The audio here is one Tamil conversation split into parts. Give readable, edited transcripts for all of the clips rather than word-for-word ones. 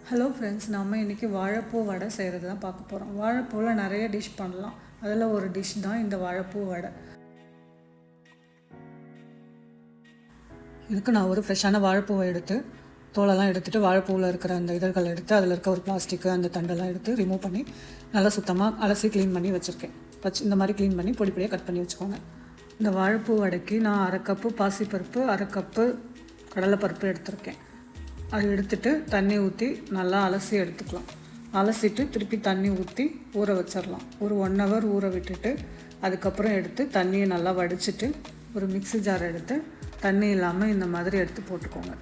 ஹலோ ஃப்ரெண்ட்ஸ், நம்ம இன்றைக்கி வாழைப்பூ வடை செய்கிறது தான் பார்க்க போகிறோம். வாழைப்பூவில் நிறைய டிஷ் பண்ணலாம். அதில் ஒரு டிஷ் தான் இந்த வாழைப்பூ வடை. இதுக்கு நான் ஒரு ஃப்ரெஷ்ஷான வாழைப்பூவை எடுத்து தோலெல்லாம் எடுத்துகிட்டு வாழைப்பூவில் இருக்கிற அந்த இதழ்களை எடுத்து அதில் இருக்க ஒரு பிளாஸ்டிக்கு அந்த தண்டெல்லாம் எடுத்து ரிமூவ் பண்ணி நல்லா சுத்தமாக அலசி க்ளீன் பண்ணி வச்சுருக்கேன். இந்த மாதிரி க்ளீன் பண்ணி பொடி பொடியாக கட் பண்ணி வச்சுக்கோங்க. இந்த வாழைப்பூ வடைக்கு நான் 1/2 கப்பு பாசிப்பருப்பு, 1/2 கப்பு கடலைப்பருப்பு எடுத்திருக்கேன். அது எடுத்துகிட்டு தண்ணி ஊற்றி நல்லா அலசி எடுத்துக்கலாம். அலசிட்டு திருப்பி தண்ணி ஊற்றி ஊற வச்சிடலாம். ஒரு 1 ஹவர் ஊற விட்டுட்டு அதுக்கப்புறம் எடுத்து தண்ணியை நல்லா வடிச்சிட்டு ஒரு மிக்ஸி ஜார் எடுத்து தண்ணி இல்லாமல் இந்த மாதிரி எடுத்து போட்டுக்கோங்க.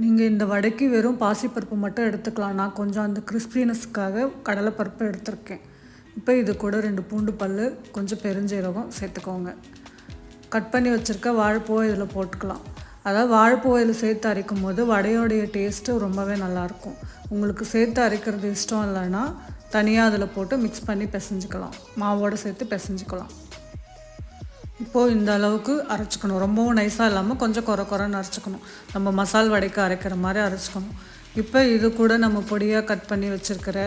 நீங்கள் இந்த வடைக்கு வெறும் பாசிப்பருப்பு மட்டும் எடுத்துக்கலாம். நான் கொஞ்சம் அந்த கிறிஸ்பினஸ்க்காக கடலைப்பருப்பு எடுத்திருக்கேன். இப்போ இது கூட 2 பூண்டு பல், கொஞ்சம் பெருஞ்சீரகம் சேர்த்துக்கோங்க. கட் பண்ணி வச்சுருக்க வாழைப்பூவை இதில் போட்டுக்கலாம். அதாவது வாழைப்பூவை இதில் சேர்த்து அரைக்கும் போது வடையோடைய டேஸ்ட்டு ரொம்பவே நல்லாயிருக்கும். உங்களுக்கு சேர்த்து அரைக்கிறது இஷ்டம் இல்லைன்னா தனியாக அதில் போட்டு மிக்ஸ் பண்ணி பிசைஞ்சிக்கலாம். மாவோடு சேர்த்து பிசைஞ்சிக்கலாம். இப்போது இந்த அளவுக்கு அரைச்சிக்கணும். ரொம்பவும் நைஸாக இல்லாமல் கொஞ்சம் குறைன்னு அரைச்சிக்கணும். நம்ம மசால் வடைக்கு அரைக்கிற மாதிரி அரைச்சிக்கணும். இப்போ இது கூட நம்ம பொடியாக கட் பண்ணி வச்சுருக்கிற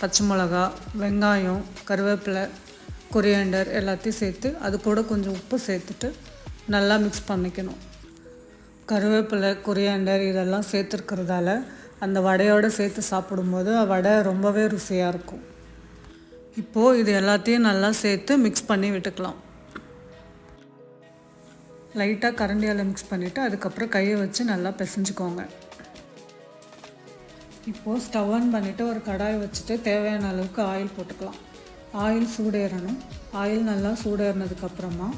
பச்சை மிளகா, வெங்காயம், கருவேப்பிலை, கொரியாண்டர் எல்லாத்தையும் சேர்த்து அது கூட கொஞ்சம் உப்பு சேர்த்துட்டு நல்லா மிக்ஸ் பண்ணிக்கணும். கருவேப்பிலை, கொரியாண்டர் இதெல்லாம் சேர்த்துருக்கிறதால அந்த வடையோடு சேர்த்து சாப்பிடும்போது வடை ரொம்பவே ருசியாக இருக்கும். இப்போது இது எல்லாத்தையும் நல்லா சேர்த்து மிக்ஸ் பண்ணி விட்டுக்கலாம். லைட்டாக கரண்டியால் மிக்ஸ் பண்ணிவிட்டு அதுக்கப்புறம் கையை வச்சு நல்லா பிசைஞ்சிக்கோங்க. இப்போது ஸ்டவ் ஆன் பண்ணிவிட்டு ஒரு கடாய் வச்சுட்டு தேவையான அளவுக்கு ஆயில் போட்டுக்கலாம். ஆயில் சூடேறணும். ஆயில் நல்லா சூடேறினதுக்கப்புறமா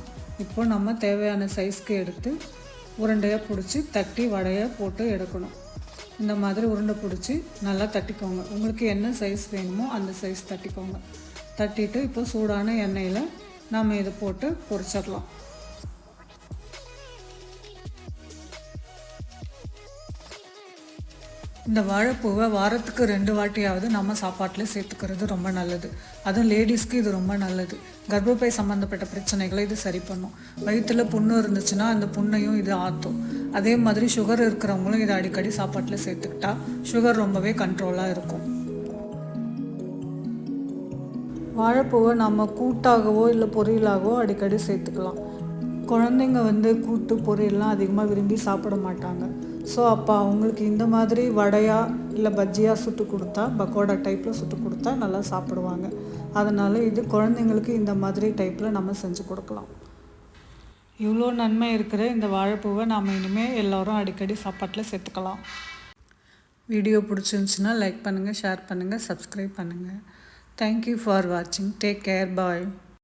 இப்போது நம்ம தேவையான சைஸ்க்கு எடுத்து உருண்டையாக பிடிச்சி தட்டி வடையை போட்டு எடுக்கணும். இந்த மாதிரி உருண்டை பிடிச்சி நல்லா தட்டிக்கோங்க. உங்களுக்கு என்ன சைஸ் வேணுமோ அந்த சைஸ் தட்டிக்கோங்க. தட்டிட்டு இப்போ சூடான எண்ணெயில் நம்ம இதை போட்டு பொரிச்சிடலாம். இந்த வாழைப்பூவை வாரத்துக்கு 2 வாட்டியாவது நம்ம சாப்பாட்டில் சேர்த்துக்கிறது ரொம்ப நல்லது. அதுவும் லேடிஸ்க்கு இது ரொம்ப நல்லது. கர்ப்பப்பை சம்மந்தப்பட்ட பிரச்சனைகளை இது சரி பண்ணும். வயிற்றில் புண்ணு இருந்துச்சுன்னா அந்த புண்ணையும் இது ஆற்றும். அதே மாதிரி சுகர் இருக்கிறவங்களும் இதை அடிக்கடி சாப்பாட்டில் சேர்த்துக்கிட்டா சுகர் ரொம்பவே கண்ட்ரோலாக இருக்கும். வாழைப்பூவை நம்ம கூட்டாகவோ இல்லை பொரியலாகவோ அடிக்கடி சேர்த்துக்கலாம். குழந்தைங்க கூட்டு பொரியல்லாம் அதிகமாக விரும்பி சாப்பிட மாட்டாங்க. ஸோ அப்போ அவங்களுக்கு இந்த மாதிரி வடையாக இல்லை பஜ்ஜியாக சுட்டு கொடுத்தா, பக்கோடா டைப்பில் சுட்டு கொடுத்தா நல்லா சாப்பிடுவாங்க. அதனால் இது குழந்தைங்களுக்கு இந்த மாதிரி டைப்பில் நம்ம செஞ்சு கொடுக்கலாம். இவ்வளோ நன்மை இருக்கிற இந்த வாழைப்பூவை நாம் இனிமேல் எல்லோரும் அடிக்கடி சாப்பாட்டில் சேர்த்துக்கலாம். வீடியோ பிடிச்சிருந்துச்சுன்னா லைக் பண்ணுங்கள், ஷேர் பண்ணுங்கள், சப்ஸ்கிரைப் பண்ணுங்கள். தேங்க்யூ ஃபார் வாட்சிங். Take care. பாய்.